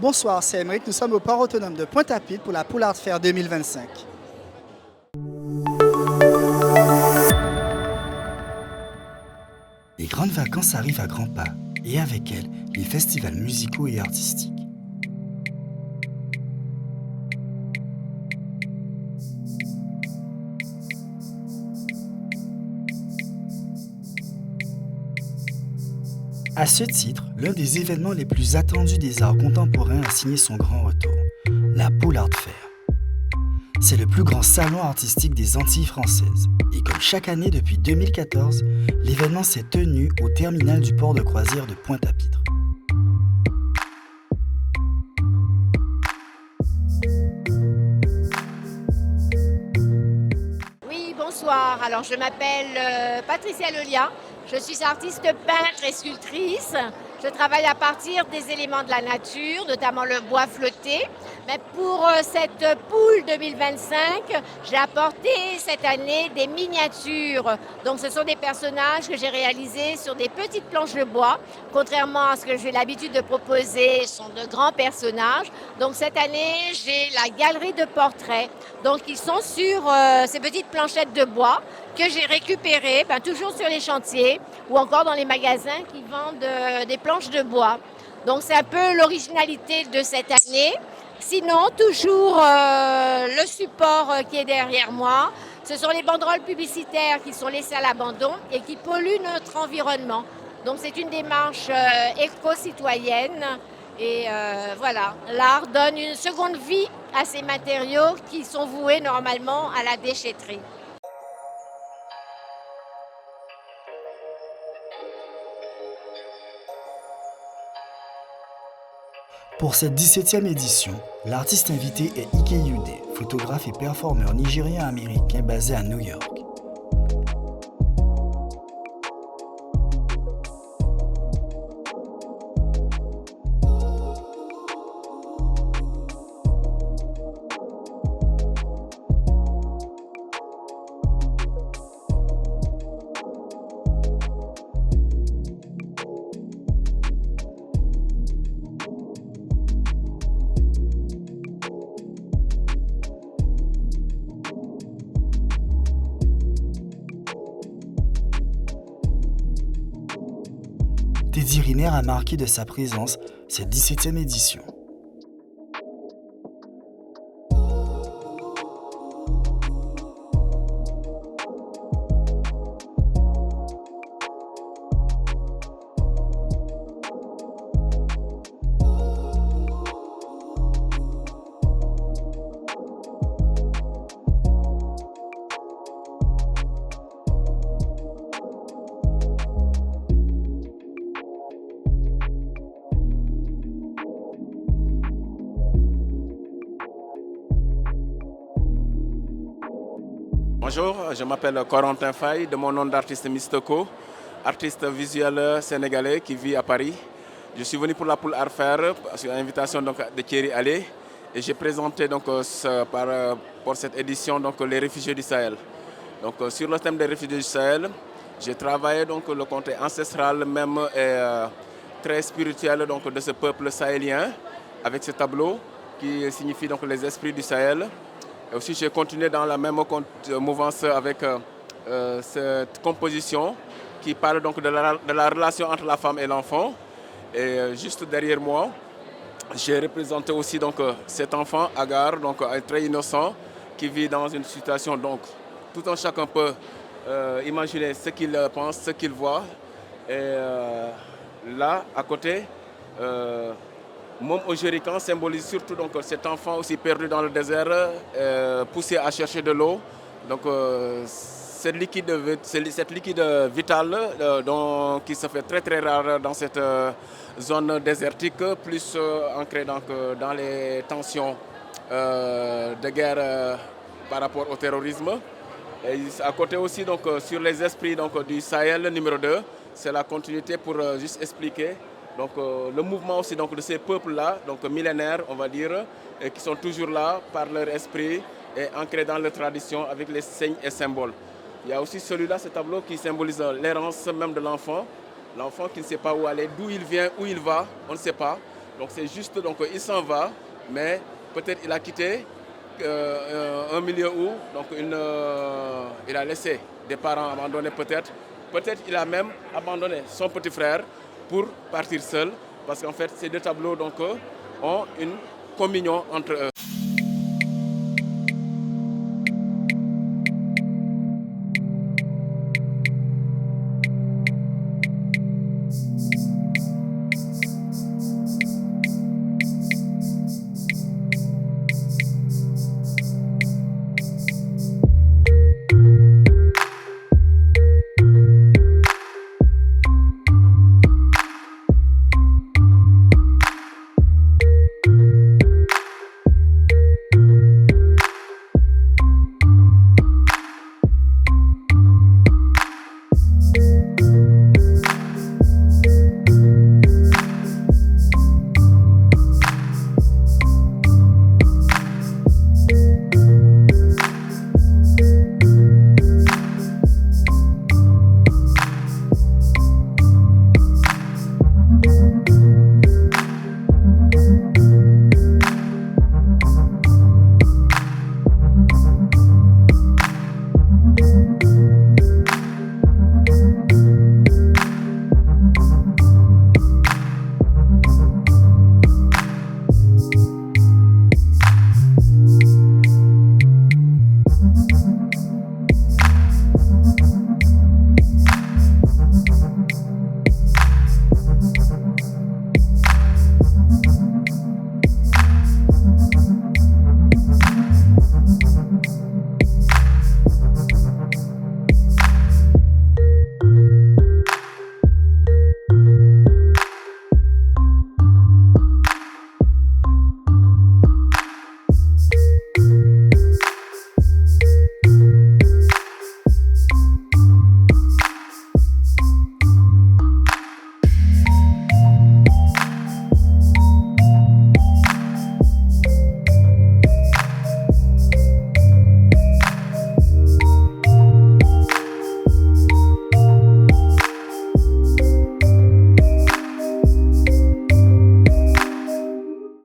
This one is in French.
Bonsoir, c'est Émeric. Nous sommes au port autonome de Pointe-à-Pitre pour la Pool Art Fair 2025. Les grandes vacances arrivent à grands pas, et avec elles, les festivals musicaux et artistiques. À ce titre, l'un des événements les plus attendus des arts contemporains a signé son grand retour, la Pool Art Fair. C'est le plus grand salon artistique des Antilles françaises. Et comme chaque année depuis 2014, l'événement s'est tenu au terminal du port de croisière de Pointe-à-Pitre. Oui, bonsoir. Alors, je m'appelle Patricia Lelia. Je suis artiste peintre et sculptrice. Je travaille à partir des éléments de la nature, notamment le bois flotté. Mais pour cette poule 2025, j'ai apporté cette année des miniatures. Donc ce sont des personnages que j'ai réalisés sur des petites planches de bois. Contrairement à ce que j'ai l'habitude de proposer, ce sont de grands personnages. Donc cette année, j'ai la galerie de portraits. Donc ils sont sur ces petites planchettes de bois que j'ai récupérées, toujours sur les chantiers ou encore dans les magasins qui vendent des planches de bois. Donc c'est un peu l'originalité de cette année. Sinon, toujours le support qui est derrière moi, ce sont les banderoles publicitaires qui sont laissées à l'abandon et qui polluent notre environnement. Donc c'est une démarche éco-citoyenne et voilà, l'art donne une seconde vie à ces matériaux qui sont voués normalement à la déchetterie. Pour cette 17e édition, l'artiste invité est Ike Yude, photographe et performeur nigérien-américain basé à New York. Teddy Riner a marqué de sa présence cette 17e édition. Bonjour, je m'appelle Corentin Faye, de mon nom d'artiste Mistoko, artiste visuel sénégalais qui vit à Paris. Je suis venu pour la Pool Art Fair sur l'invitation de Thierry Allé et j'ai présenté pour cette édition les réfugiés du Sahel. Donc, sur le thème des réfugiés du Sahel, j'ai travaillé le côté ancestral même et très spirituel de ce peuple sahélien avec ce tableau qui signifie les esprits du Sahel. Et aussi, j'ai continué dans la même mouvance avec cette composition qui parle de la relation entre la femme et l'enfant. Et juste derrière moi, j'ai représenté aussi cet enfant, Agar, très innocent, qui vit dans une situation, tout un chacun peut imaginer ce qu'il pense, ce qu'il voit. Et là, à côté, Mom Ojerikan symbolise surtout cet enfant aussi perdu dans le désert, poussé à chercher de l'eau. Donc cette liquide vitale qui se fait très très rare dans cette zone désertique, plus ancrée dans les tensions de guerre par rapport au terrorisme. Et à côté aussi sur les esprits du Sahel numéro 2, c'est la continuité pour juste expliquer. Le mouvement aussi de ces peuples-là, millénaires on va dire, et qui sont toujours là par leur esprit et ancrés dans leur tradition avec les signes et symboles. Il y a aussi celui-là, ce tableau qui symbolise l'errance même de l'enfant. L'enfant qui ne sait pas où aller, d'où il vient, où il va, on ne sait pas. Donc c'est juste, donc il s'en va, mais peut-être il a quitté un milieu où donc, il a laissé des parents abandonnés peut-être. Peut-être il a même abandonné son petit frère pour partir seul, parce qu'en fait ces deux tableaux donc, ont une communion entre eux.